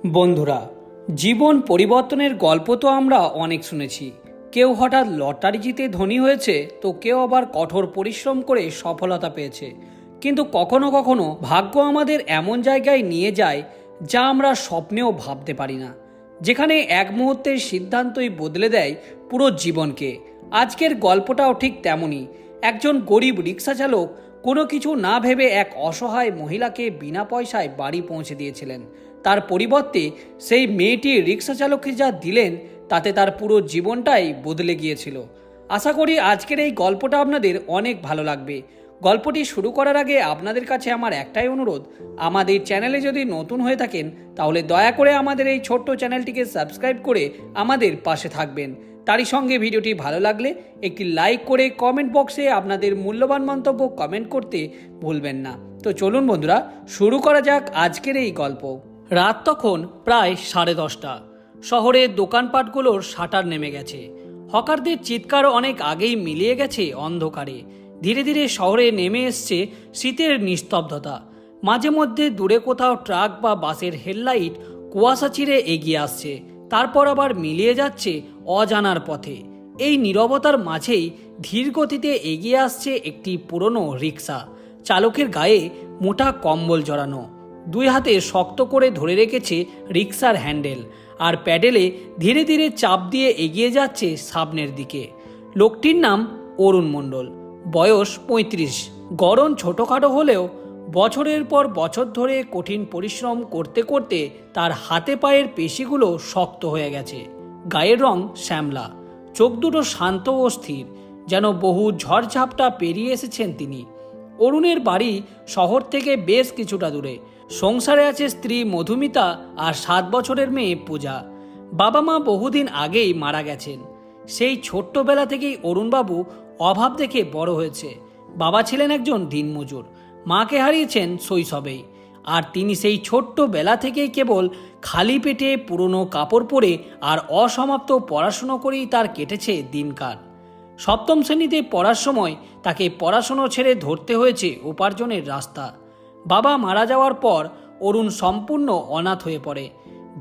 বন্ধুরা, জীবন পরিবর্তনের গল্প তো আমরা অনেক শুনেছি। কেউ হঠাৎ লটারি জিতে ধনী হয়েছে, তো কেউ আবার কঠোর পরিশ্রম করে সফলতা পেয়েছে। কিন্তু কখনো কখনো ভাগ্য আমাদের এমন জায়গায় নিয়ে যায় যা আমরা স্বপ্নেও ভাবতে পারি না, যেখানে এক মুহূর্তের সিদ্ধান্তই বদলে দেয় পুরো জীবনকে। আজকের গল্পটাও ঠিক তেমনই। একজন গরিব রিক্সা চালক কোনো কিছু না ভেবে এক অসহায় মহিলাকে বিনা পয়সায় বাড়ি পৌঁছে দিয়েছিলেন। তার পরিবর্তে সেই মেয়েটি রিক্সা চালককে যা দিলেন, তাতে তার পুরো জীবনটাই বদলে গিয়েছিল। আশা করি আজকের এই গল্পটা আপনাদের অনেক ভালো লাগবে। গল্পটি শুরু করার আগে আপনাদের কাছে আমার একটাই অনুরোধ, আমাদের চ্যানেলে যদি নতুন হয়ে থাকেন তাহলে দয়া করে আমাদের এই ছোট্ট চ্যানেলটিকে সাবস্ক্রাইব করে আমাদের পাশে থাকবেন। তারই সঙ্গে ভিডিওটি ভালো লাগলে একটি লাইক করে কমেন্ট বক্সে আপনাদের মূল্যবান মন্তব্য কমেন্ট করতে ভুলবেন না। তো চলুন বন্ধুরা, শুরু করা যাক আজকের এই গল্প। রাত তখন প্রায় 10:30। শহরের দোকানপাটগুলোর শাটার নেমে গেছে। হকারদের চিৎকার অনেক আগেই মিলিয়ে গেছে অন্ধকারে। ধীরে ধীরে শহরে নেমে এসছে শীতের নিস্তব্ধতা। মাঝে মধ্যে দূরে কোথাও ট্রাক বা বাসের হেডলাইট কুয়াশা চিরে এগিয়ে আসছে, তারপর আবার মিলিয়ে যাচ্ছে অজানার পথে। এই নীরবতার মাঝেই ধীর গতিতে এগিয়ে আসছে একটি পুরনো রিক্সা। চালকের গায়ে মোটা কম্বল জড়ানো, দুই হাতে শক্ত করে ধরে রেখেছে রিক্সার হ্যান্ডেল, আর প্যাডেলে ধীরে ধীরে চাপ দিয়ে এগিয়ে যাচ্ছে সামনের দিকে। লোকটির নাম অরুণ মণ্ডল, বয়স 35। গড়ন ছোটোখাটো হলেও বছরের পর বছর ধরে কঠিন পরিশ্রম করতে করতে তার হাতে পায়ের পেশিগুলো শক্ত হয়ে গেছে। গায়ের রং শ্যামলা, চোখ দুটো শান্ত ও স্থির, যেন বহু ঝড়ঝাপটা পেরিয়ে এসেছেন তিনি। অরুণের বাড়ি শহর থেকে বেশ কিছুটা দূরে। সংসারে আছে স্ত্রী মধুমিতা আর 7 বছরের মেয়ে পূজা। বাবা মা বহুদিন আগেই মারা গেছেন। সেই ছোট্টবেলা থেকেই অরুণবাবু অভাব দেখে বড় হয়েছে। বাবা ছিলেন একজন দিনমজুর, মাকে হারিয়েছেন শৈশবেই। আর তিনি সেই ছোট্টবেলা থেকেই কেবল খালি পেটে পুরনো কাপড় পরে আর অসমাপ্ত পড়াশুনো করেই তার কেটেছে দিনকাল। 7ম শ্রেণীতে পড়ার সময় তাকে পড়াশুনো ছেড়ে ধরতে হয়েছে উপার্জনের রাস্তা। বাবা মারা যাওয়ার পর অরুণ সম্পূর্ণ অনাথ হয়ে পড়ে।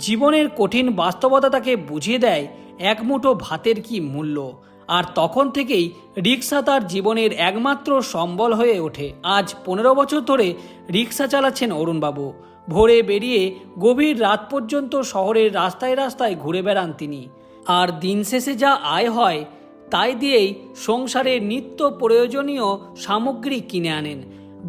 জীবনের কঠিন বাস্তবতা তাকে বুঝিয়ে দেয় এক মুঠো ভাতের কি মূল্য। আর তখন থেকেই রিক্সা তার জীবনের একমাত্র সম্বল হয়ে ওঠে। আজ 15 বছর ধরে রিক্সা চালাচ্ছেন অরুণবাবু। ভোরে বেরিয়ে গভীর রাত পর্যন্ত শহরের রাস্তায় রাস্তায় ঘুরে বেড়ান তিনি। আর দিন শেষে যা আয় হয় তাই দিয়েই সংসারের নিত্য প্রয়োজনীয় সামগ্রী কিনে আনেন।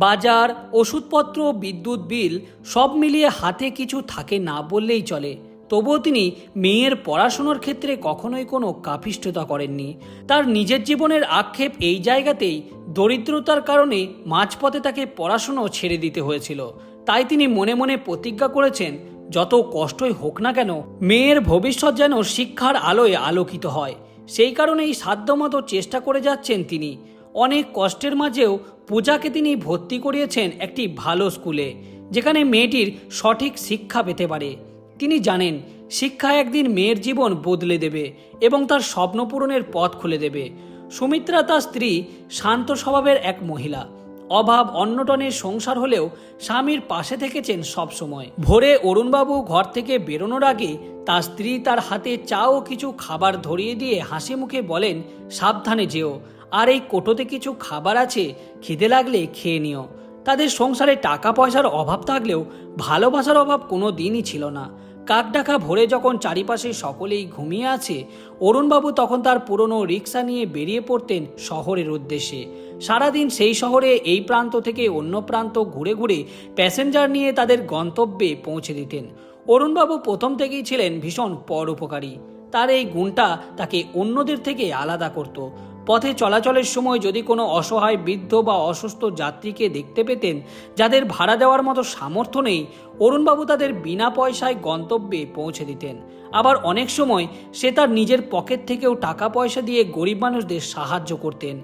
বাজার, ওষুধপত্র, বিদ্যুৎ বিল সব মিলিয়ে হাতে কিছু থাকে না বললেই চলে। তবুও তিনি মেয়ের পড়াশোনার ক্ষেত্রে কখনোই কোনো কাপিষ্ঠতা করেননি। তার নিজের জীবনের আক্ষেপ এই জায়গাতেই, দরিদ্রতার কারণে মাঝপথে তাকে পড়াশুনো ছেড়ে দিতে হয়েছিল। তাই তিনি মনে মনে প্রতিজ্ঞা করেছেন, যত কষ্টই হোক না কেন মেয়ের ভবিষ্যৎ যেন শিক্ষার আলোয় আলোকিত হয়। সেই কারণেই সাধ্যমতো চেষ্টা করে যাচ্ছেন তিনি। অনেক কষ্টের মাঝেও পূজাকে তিনি ভর্তি করিয়েছেন একটি ভালো স্কুলে, যেখানে মেয়েটির সঠিক শিক্ষা পেতে পারে। তিনি জানেন শিক্ষা একদিন মেয়ের জীবন বদলে দেবে এবং তার স্বপ্ন পূরণের পথ খুলে দেবে। সুমিত্রা তার স্ত্রী, শান্ত স্বভাবের এক মহিলা। অভাব অন্নটনের সংসার হলেও স্বামীর পাশে থেকেছেন সবসময়। ভোরে অরুণবাবু ঘর থেকে বেরোনোর আগে তার স্ত্রী তার হাতে চা ও কিছু খাবার ধরিয়ে দিয়ে হাসি মুখে বলেন, সাবধানে যেও, আর এই কোটোতে কিছু খাবার আছে, খিদে লাগলে খেয়ে নিও। তাদের সংসারে টাকা পয়সার অভাব থাকলেও ভালোবাসার অভাব কোনো দিনই ছিল না। কাকডাকা ভোরে যখন চারিপাশে সকলেই ঘুমিয়ে আছে, অরুণবাবু তখন তার পুরনো রিক্সা নিয়ে বেরিয়ে পড়তেন শহরের উদ্দেশ্যে। সারাদিন সেই শহরে এই প্রান্ত থেকে অন্য প্রান্ত ঘুরে ঘুরে প্যাসেঞ্জার নিয়ে তাদের গন্তব্যে পৌঁছে দিতেন। অরুণবাবু প্রথম থেকেই ছিলেন ভীষণ পরোপকারী। তার এই গুণটা তাকে অন্যদের থেকে আলাদা করত। পথে চলাচলের সময় যদি কোনো অসহায় বৃদ্ধ বা অসুস্থ যাত্রীকে দেখতে পেতেন যাদের ভাড়া দেওয়ার মতো সামর্থ্য নেই, অরুণবাবু তাদের বিনা পয়সায় গন্তব্যে পৌঁছে দিতেন। আবার অনেক সময় সে তার নিজের পকেট থেকেও টাকা পয়সা দিয়ে গরিব মানুষদের সাহায্য করতেন।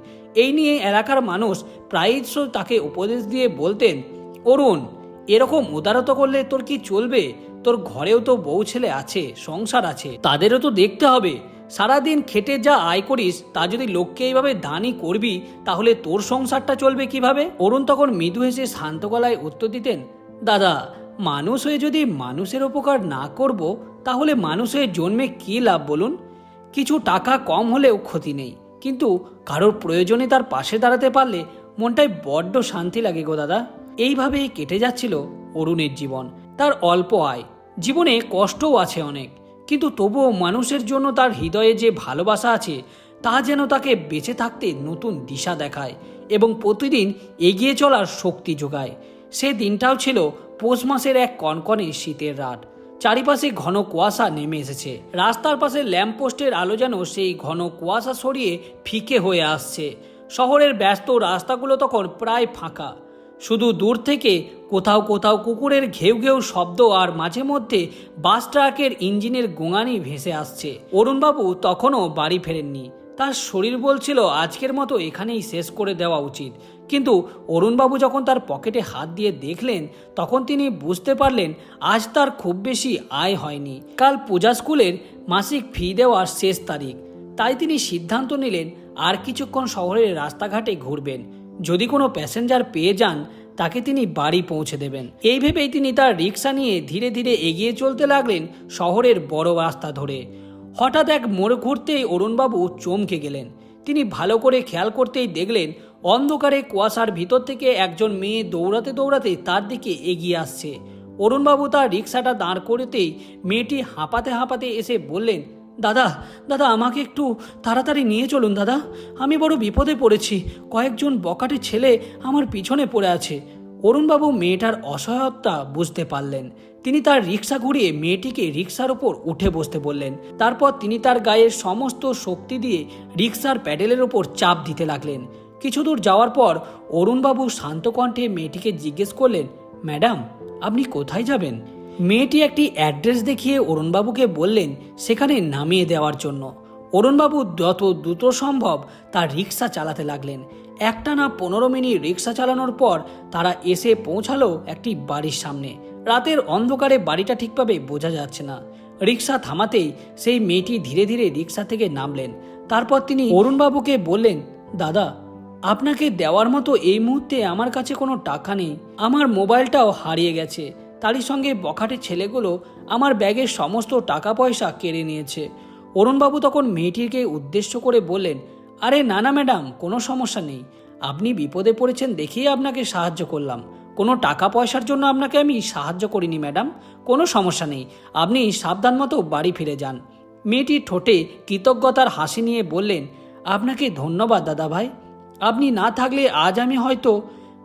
এই নিয়ে এলাকার মানুষ প্রায়শই তাকে উপদেশ দিয়ে বলতেন, অরুণ, এরকম উদারতা করলে তোর কি চলবে? তোর ঘরেও তো বউ ছেলে আছে, সংসার আছে, তাদেরও তো দেখতে হবে। সারাদিন খেটে যা আয় করিস তা যদি লোককে এইভাবে দানই করবি, তাহলে তোর সংসারটা চলবে কিভাবে? অরুণ তখন মৃদু হেসে শান্ত গলায় উত্তর দিতেন, দাদা, মানুষ হয়ে যদি মানুষের উপকার না করব তাহলে মানুষের জন্মে কী লাভ বলুন? কিছু টাকা কম হলেও ক্ষতি নেই, কিন্তু কারোর প্রয়োজনে তার পাশে দাঁড়াতে পারলে মনটায় বড্ড শান্তি লাগে গো দাদা। এইভাবেই কেটে যাচ্ছিল অরুণের জীবন। তার অল্প আয়, জীবনে কষ্টও আছে অনেক, কিন্তু তবুও মানুষের জন্য তার হৃদয়ে যে ভালোবাসা আছে তা যেন তাকে বেঁচে থাকতে নতুন দিশা দেখায় এবং প্রতিদিন এগিয়ে চলার শক্তি যোগায়। সে দিনটাও ছিল পৌষ মাসের এক কনকনে শীতের রাত। চারিপাশে ঘন কুয়াশা নেমে এসেছে। রাস্তার পাশে ল্যাম্পপোস্টের আলো যেন সেই ঘন কুয়াশা সরিয়ে ফিকে হয়ে আসছে। শহরের ব্যস্ত রাস্তাগুলো তখন প্রায় ফাঁকা। শুধু দূর থেকে কোথাও কোথাও কুকুরের ঘেউ ঘেউ শব্দ আর মাঝে মধ্যে বাস ট্রাকের ইঞ্জিনের গোঙানি ভেসে আসছে। অরুণবাবু তখনও বাড়ি ফেরেননি। তার শরীর বলছিল আজকের মতো এখানেই শেষ করে দেওয়া উচিত, কিন্তু অরুণবাবু যখন তার পকেটে হাত দিয়ে দেখলেন তখন তিনি বুঝতে পারলেন আজ তার খুব বেশি আয় হয়নি। কাল পূজা স্কুলের মাসিক ফি দেওয়ার শেষ তারিখ, তাই তিনি সিদ্ধান্ত নিলেন আর কিছুক্ষণ শহরের রাস্তাঘাটে ঘুরবেন। যদি কোনো প্যাসেঞ্জার পেয়ে যান তাকে তিনি বাড়ি পৌঁছে দেবেন। এই ভেবেই তিনি তার রিক্সা নিয়ে ধীরে ধীরে এগিয়ে চলতে লাগলেন শহরের বড় রাস্তা ধরে। হঠাৎ এক মোড় ঘুরতেই অরুণবাবু চমকে গেলেন। তিনি ভালো করে খেয়াল করতেই দেখলেন অন্ধকারে কুয়াশার ভিতর থেকে একজন মেয়ে দৌড়াতে দৌড়াতে তার দিকে এগিয়ে আসছে। অরুণবাবু তার রিক্সাটা দাঁড় করতেই মেয়েটি হাঁপাতে হাঁপাতে এসে বললেন, দাদা দাদা আমাকে একটু তাড়াতাড়ি নিয়ে চলুন দাদা, আমি বড় বিপদে পড়েছি, কয়েকজন বকাটে ছেলে আমার পিছনে পড়ে আছে। অরুণবাবু মেয়েটার অসহায়তা বুঝতে পারলেন। তিনি তার রিক্সা ঘুরিয়ে মেয়েটিকে রিক্সার ওপর উঠে বসতে বললেন। তারপর তিনি তার গায়ের সমস্ত শক্তি দিয়ে রিক্সার প্যাডেলের ওপর চাপ দিতে লাগলেন। কিছু দূর যাওয়ার পর অরুণবাবু শান্ত কণ্ঠে মেয়েটিকে জিজ্ঞেস করলেন, ম্যাডাম আপনি কোথায় যাবেন? মেয়েটি একটি অ্যাড্রেস দেখিয়ে অরুণবাবুকে বললেন সেখানে নামিয়ে দেওয়ার জন্য। অরুণবাবু যত দ্রুত সম্ভব তার রিক্সা চালাতে লাগলেন। একটানা 15 মিনিট রিক্সা চালানোর পর তারা এসে পৌঁছালো একটি বাড়ির সামনে। রাতের অন্ধকারে বাড়িটা ঠিকভাবে বোঝা যাচ্ছে না। রিক্সা থামাতেই সেই মেয়েটি ধীরে ধীরে রিক্সা থেকে নামলেন। তারপর তিনি অরুণবাবুকে বললেন, দাদা আপনাকে দেওয়ার মতো এই মুহূর্তে আমার কাছে কোনো টাকা নেই, আমার মোবাইলটাও হারিয়ে গেছে, তারই সঙ্গে বখাটে ছেলেগুলো আমার ব্যাগের সমস্ত টাকা পয়সা কেড়ে নিয়েছে। অরুণবাবু তখন মেয়েটিকে উদ্দেশ্য করে বললেন, আরে না না ম্যাডাম, কোনো সমস্যা নেই, আপনি বিপদে পড়েছেন দেখিয়ে আপনাকে সাহায্য করলাম, কোনো টাকা পয়সার জন্য আপনাকে আমি সাহায্য করিনি ম্যাডাম, কোনো সমস্যা নেই, আপনি সাবধান মতো বাড়ি ফিরে যান। মেয়েটি ঠোঁটে কৃতজ্ঞতার হাসি নিয়ে বললেন, আপনাকে ধন্যবাদ দাদা ভাই, আপনি না থাকলে আজ আমি হয়তো।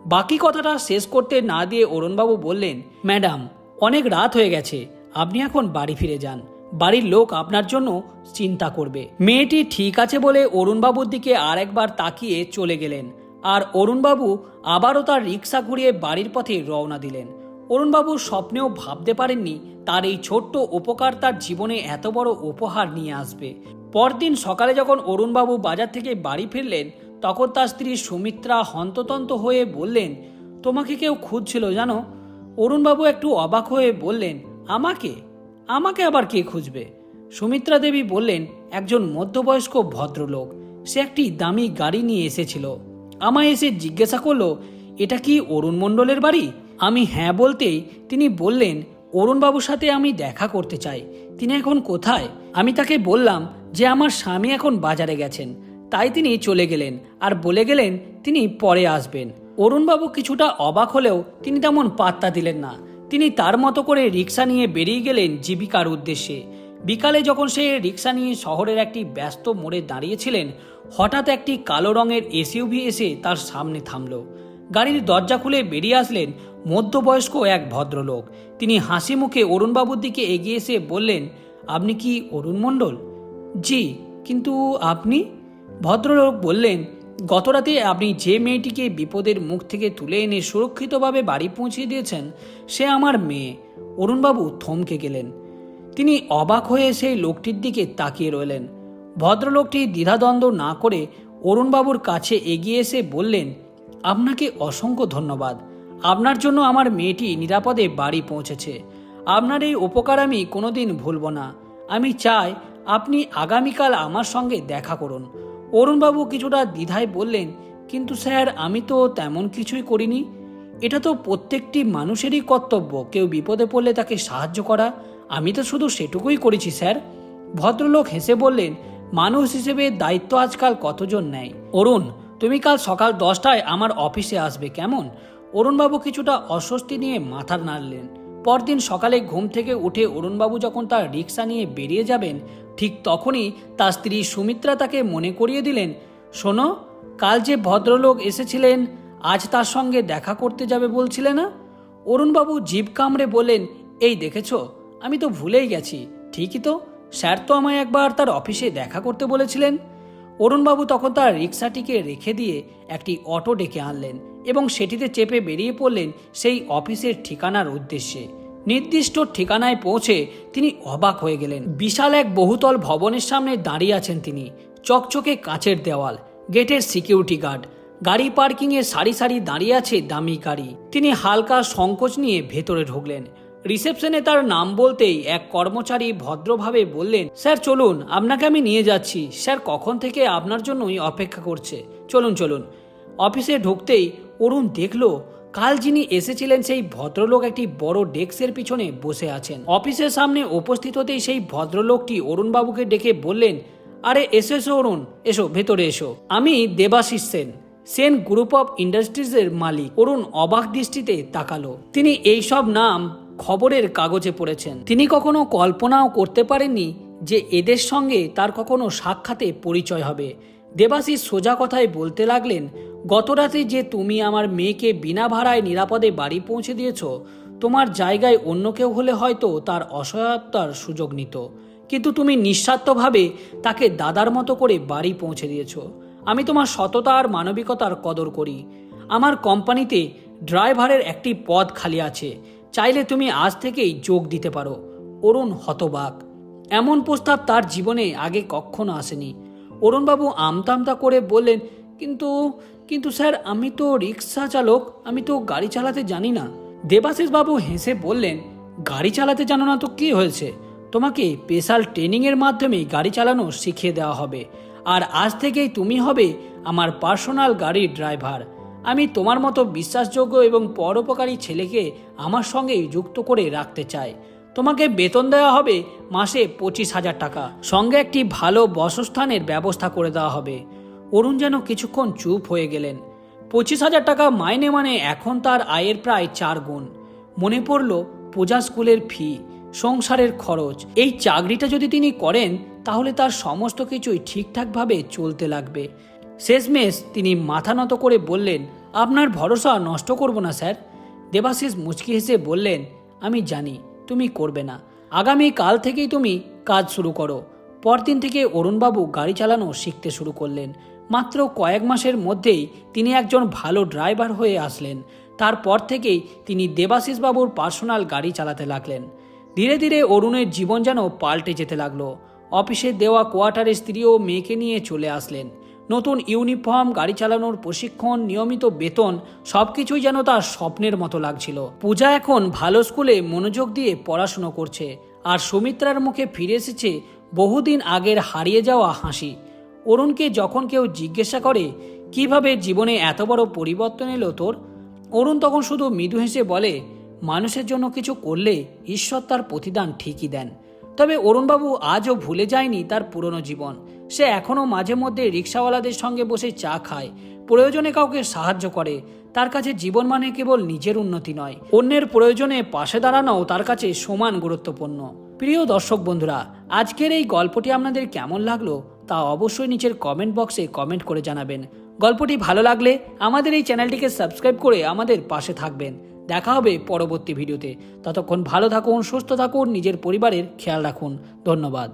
বাকি কথাটা শেষ করতে না দিয়ে অরুণবাবু বললেন, ম্যাডাম অনেক রাত হয়ে গেছে, আপনি এখন বাড়ি ফিরে যান, বাড়ির লোক আপনার জন্য চিন্তা করবে। মেয়েটি ঠিক আছে বলে অরুণবাবুর দিকে আরেকবার তাকিয়ে চলে গেলেন, আর অরুণবাবু আবারও তার রিক্সা ঘুরিয়ে বাড়ির পথে রওনা দিলেন। অরুণবাবু স্বপ্নেও ভাবতে পারেননি তার এই ছোট্ট উপকার তার জীবনে এত বড় উপহার নিয়ে আসবে। পরদিন সকালে যখন অরুণবাবু বাজার থেকে বাড়ি ফিরলেন তখন তার স্ত্রী সুমিত্রা হন্ততন্ত হয়ে বললেন, তোমাকে কেউ খুঁজছিল জানো? অরুণবাবু একটু অবাক হয়ে বললেন, আমাকে? আমাকে আবার কে খুঁজবে? সুমিত্রা দেবী বললেন, একজন মধ্যবয়স্ক ভদ্রলোক, সে একটি দামি গাড়ি নিয়ে এসেছিল, আমায় এসে জিজ্ঞাসা করলো এটা কি অরুণ মণ্ডলের বাড়ি? আমি হ্যাঁ বলতেই তিনি বললেন, অরুণবাবুর সাথে আমি দেখা করতে চাই, তিনি এখন কোথায়? আমি তাকে বললাম যে আমার স্বামী এখন বাজারে গেছেন, তাই তিনি চলে গেলেন আর বলে গেলেন তিনি পরে আসবেন। অরুণবাবু কিছুটা অবাক হলেও তিনি তেমন পাত্তা দিলেন না। তিনি তার মতো করে রিক্সা নিয়ে বেরিয়ে গেলেন জীবিকার উদ্দেশ্যে। বিকালে যখন সে রিক্সা নিয়ে শহরের একটি ব্যস্ত মোড়ে দাঁড়িয়েছিলেন, হঠাৎ একটি কালো রঙের এসইউভি এসে তার সামনে থামল। গাড়ির দরজা খুলে বেরিয়ে আসলেন মধ্যবয়স্ক এক ভদ্রলোক। তিনি হাসি মুখে অরুণবাবুর দিকে এগিয়ে এসে বললেন, আপনি কি অরুণ মণ্ডল? জি, কিন্তু আপনি? ভদ্রলোক বললেন, গতরাতে আপনি যে মেয়েটিকে বিপদের মুখ থেকে তুলে এনে সুরক্ষিতভাবে বাড়ি পৌঁছে দিয়েছেন সে আমার মেয়ে। অরুণবাবু থমকে গেলেন। তিনি অবাক হয়ে সেই লোকটির দিকে তাকিয়ে রইলেন। ভদ্রলোকটি দ্বিধাদ্বন্দ্ব না করে অরুণবাবুর কাছে এগিয়ে এসে বললেন, আপনাকে অসংখ্য ধন্যবাদ, আপনার জন্য আমার মেয়েটি নিরাপদে বাড়ি পৌঁছেছে। আপনার এই উপকার আমি কোনোদিন ভুলব না। আমি চাই আপনি আগামীকাল আমার সঙ্গে দেখা করুন। অরুণবাবু কিছুটা দ্বিধায় বললেন, কিন্তু স্যার আমি তো তেমন কিছুই করিনি। এটা তো প্রত্যেকটি মানুষেরই কর্তব্য কেউ বিপদে পড়লে তাকে সাহায্য করা। আমি তো শুধু সেটুকুই করেছি স্যার। ভদ্রলোক হেসে বললেন, মানুষ হিসেবে দায়িত্ব আজকাল কতজন নেয়। অরুণ, তুমি কাল সকাল 10টায় আমার অফিসে আসবে, কেমন? অরুণবাবু কিছুটা অস্বস্তি নিয়ে মাথা নাড়লেন। পরদিন সকালে ঘুম থেকে উঠে অরুণবাবু যখন তার রিক্সা নিয়ে বেরিয়ে যাবেন, ঠিক তখনই তার স্ত্রী সুমিত্রা তাকে মনে করিয়ে দিলেন, শোনো, কাল যে ভদ্রলোক এসেছিলেন আজ তার সঙ্গে দেখা করতে যাবে বলছিলে না? অরুণবাবু জিভ কামড়ে বললেন, এই দেখেছ, আমি তো ভুলেই গেছি। ঠিকই তো, স্যার তো আমায় একবার তার অফিসে দেখা করতে বলেছিলেন। অরুণবাবু তখন তার রিক্সাটিকে রেখে দিয়ে একটি অটো ডেকে আনলেন এবং সেটিতে চেপে বেরিয়ে পড়লেন সেই অফিসের ঠিকানার উদ্দেশ্যে। নির্দিষ্ট ঠিকানায় পৌঁছে তিনি অবাক হয়ে গেলেন। বিশাল এক বহুতল ভবনের সামনে দাঁড়িয়ে আছেন তিনি। চকচকে কাঁচের দেওয়াল, গেটের সিকিউরিটি গার্ড, গাড়ি পার্কিংয়ে সারি সারি দাঁড়িয়ে আছে দামি গাড়ি। তিনি হালকা সংকোচ নিয়ে ভেতরে ঢুকলেন। রিসেপশনে তার নাম বলতেই এক কর্মচারী ভদ্রভাবে বললেন, স্যার চলুন, আপনাকে আমি নিয়ে যাচ্ছি। স্যার কখন থেকে আপনার জন্যই অপেক্ষা করছে, চলুন চলুন। অফিসে ঢুকতেই অরুণ দেখল কাল যিনি এসেছিলেন সেই ভদ্রলোক একটি বড় ডেস্কের পিছনে বসে আছেন। অফিসের সামনে উপস্থিত হতেই সেই ভদ্রলোকটি অরুণবাবুকে ডেকে বললেন, আরে এসো এসো অরুণ, এসো ভেতরে এসো। আমি দেবাশিস সেন, সেন গ্রুপ অফ ইন্ডাস্ট্রিজের মালিক। অরুণ অবাক দৃষ্টিতে তাকালো। তিনি এইসব নাম খবরের কাগজে পড়েছেন। তিনি কখনো কল্পনাও করতে পারেননি যে এদের সঙ্গে তার কখনো সাক্ষাতে পরিচয় হবে। দেবাশিস সোজা কথায় বলতে লাগলেন, গতরাতে যে তুমি আমার মেয়েকে বিনা ভাড়ায় নিরাপদে বাড়ি পৌঁছে দিয়েছ, তোমার জায়গায় অন্য কেউ হলে হয়তো তার অসহায়তার সুযোগ নিত, কিন্তু তুমি নিঃস্বার্থভাবে তাকে দাদার মতো করে বাড়ি পৌঁছে দিয়েছ। আমি তোমার সততা আর মানবিকতার কদর করি। আমার কোম্পানিতে ড্রাইভারের একটি পদ খালি আছে, চাইলে তুমি আজ থেকেই যোগ দিতে পারো। অরুণ হতবাক। এমন প্রস্তাব তার জীবনে আগে কখনো আসেনি। অরুণবাবু আমতা আমতা করে বললেন, কিন্তু কিন্তু স্যার, আমি তো রিক্সা চালক, আমি তো গাড়ি চালাতে জানি না। দেবাশিস বাবু হেসে বললেন, গাড়ি চালাতে জানো না তো কি হয়েছে? তোমাকে স্পেশাল ট্রেনিংয়ের মাধ্যমে গাড়ি চালানো শিখিয়ে দেওয়া হবে, আর আজ থেকেই তুমি হবে আমার পার্সোনাল গাড়ির ড্রাইভার। আমি তোমার মতো বিশ্বাসযোগ্য এবং পরোপকারী ছেলেকে আমার সঙ্গে যুক্ত করে রাখতে চাই। তোমাকে বেতন দেওয়া হবে মাসে 25,000 টাকা, সঙ্গে একটি ভালো বাসস্থানের ব্যবস্থা করে দেওয়া হবে। অরুণ যেন কিছুক্ষণ চুপ হয়ে গেলেন। 25,000 টাকা মাইনে মানে এখন তার আয়ের প্রায় 4 গুণ। মনে পড়ল পূজা স্কুলের ফি, সংসারের খরচ। এই চাকরিটা যদি তিনি করেন তাহলে তার সমস্ত কিছুই ঠিকঠাকভাবে চলতে লাগবে। শেষমেশ তিনি মাথা নত করে বললেন, আপনার ভরসা নষ্ট করব না স্যার। দেবাশিস মুচকি হেসে বললেন, আমি জানি তুমি করবে না। আগামী কাল থেকেই তুমি কাজ শুরু করো। পরদিন থেকে অরুণবাবু গাড়ি চালানো শিখতে শুরু করলেন। মাত্র কয়েক মাসের মধ্যেই তিনি একজন ভালো ড্রাইভার হয়ে আসলেন। তারপর থেকেই তিনি দেবাশিস বাবুর পার্সোনাল গাড়ি চালাতে লাগলেন। ধীরে ধীরে অরুণের জীবন যেন পাল্টে যেতে লাগলো। অফিসে দেওয়া কোয়ার্টারে স্ত্রী ও মেয়েকে নিয়ে চলে আসলেন। নতুন ইউনিফর্ম, গাড়ি চালানোর প্রশিক্ষণ, নিয়মিত বেতন, সবকিছুই যেন তার স্বপ্নের মতো লাগছিল। পূজা এখন ভালো স্কুলে মনোযোগ দিয়ে পড়াশুনো করছে, আর সুমিত্রার মুখে ফিরে এসেছে বহুদিন আগের হারিয়ে যাওয়া হাসি। অরুণকে যখন কেউ জিজ্ঞাসা করে, কিভাবে জীবনে এত বড় পরিবর্তন এলো তোর, অরুণ তখন শুধু মৃদু হেসে বলে, মানুষের জন্য কিছু করলে ঈশ্বর তার প্রতিদান ঠিকই দেন। তবে অরুণবাবু আজও ভুলে যায়নি তার পুরনো জীবন। সে এখনও মাঝে মধ্যে রিক্সাওয়ালাদের সঙ্গে বসে চা খায়, প্রয়োজনে কাউকে সাহায্য করে। তার কাছে জীবন মানে কেবল নিজের উন্নতি নয়, অন্যের প্রয়োজনে পাশে দাঁড়ানোও তার কাছে সমান গুরুত্বপূর্ণ। প্রিয় দর্শক বন্ধুরা, আজকের এই গল্পটি আপনাদের কেমন লাগলো তা অবশ্যই নিচের কমেন্ট বক্সে কমেন্ট করে জানাবেন। গল্পটি ভালো লাগলে আমাদের এই চ্যানেলটিকে সাবস্ক্রাইব করে আমাদের পাশে থাকবেন। দেখা হবে পরবর্তী ভিডিওতে। ততক্ষণ ভালো থাকুন, সুস্থ থাকুন, নিজের পরিবারের খেয়াল রাখুন। ধন্যবাদ।